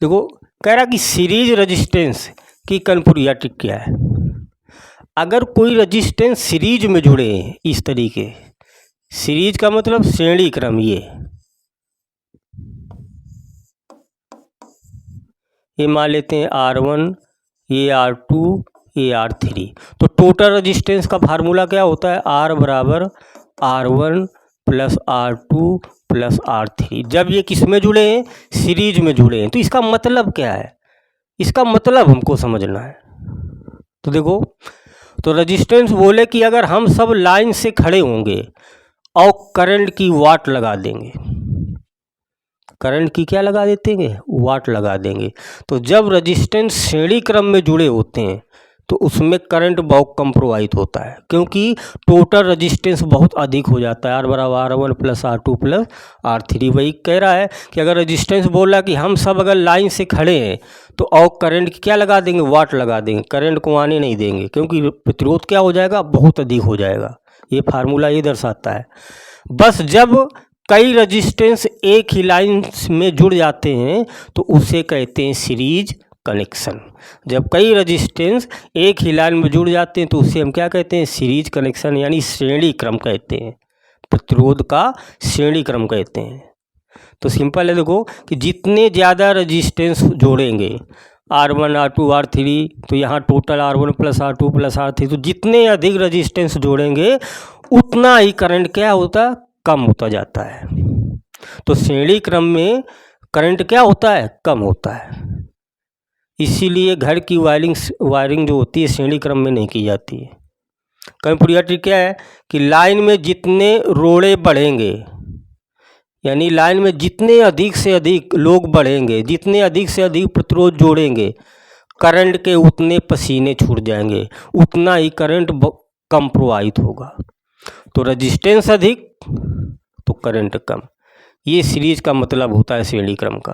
देखो कह रहा कि सीरीज रेजिस्टेंस की कनपुरिया ट्रिक क्या है। अगर कोई रेजिस्टेंस सीरीज में जुड़े हैं इस तरीके, सीरीज का मतलब श्रेणी क्रम, ये मान लेते हैं R1, ये R2, ये R3। तो टोटल रेजिस्टेंस का फार्मूला क्या होता है, R बराबर R1 plus R2 plus R3। जब ये किस में जुड़े हैं, सीरीज में जुड़े हैं। तो इसका मतलब क्या है, इसका मतलब हमको समझना है। तो देखो, तो रेजिस्टेंस बोले कि अगर हम सब लाइन से खड़े होंगे और करंट की वाट लगा देंगे, करंट की क्या लगा देते हैं, वाट लगा देंगे। तो जब रेजिस्टेंस श्रेणी क्रम में जुड़े होते हैं तो उसमें करंट बहुत कम प्रवाहित होता है, क्योंकि टोटल रेजिस्टेंस बहुत अधिक हो जाता है। R बराबर R1 plus R2 plus R3। वही कह रहा है कि अगर रेजिस्टेंस बोल रहा है कि हम सब अगर लाइन से खड़े हैं तो और करंट की क्या लगा देंगे, वाट लगा देंगे, करंट को आने नहीं देंगे, क्योंकि प्रतिरोध क्या हो जाएगा, बहुत अधिक हो जाएगा। ये फार्मूला ये दर्शाता है। बस जब कई रेजिस्टेंस एक ही लाइन में जुड़ जाते हैं तो उसे कहते हैं सीरीज कनेक्शन। जब कई रेजिस्टेंस एक ही लाइन में जुड़ जाते हैं तो उसे हम क्या कहते हैं, सीरीज कनेक्शन, यानी श्रेणी क्रम कहते हैं, प्रतिरोध का श्रेणी क्रम कहते हैं। तो सिंपल है, देखो कि जितने ज़्यादा रेजिस्टेंस जोड़ेंगे R1 R2 R3, तो यहाँ total R1 plus R2 plus R3, तो जितने अधिक रेजिस्टेंस जोड़ेंगे उतना ही करंट क्या होता, कम होता जाता है। तो श्रेणी क्रम में करंट क्या होता है, कम होता है। इसीलिए घर की वायरिंग जो होती है श्रेणी क्रम में नहीं की जाती है। कनपुरिया ट्रिक क्या है कि लाइन में जितने रोड़े बढ़ेंगे, यानी लाइन में जितने अधिक से अधिक लोग बढ़ेंगे, जितने अधिक से अधिक प्रतिरोध जोड़ेंगे, करंट के उतने पसीने छूट जाएंगे, उतना ही करंट कम प्रवाहित होगा। तो रेजिस्टेंस अधिक तो करंट कम, ये सीरीज का मतलब होता है श्रेणी क्रम का।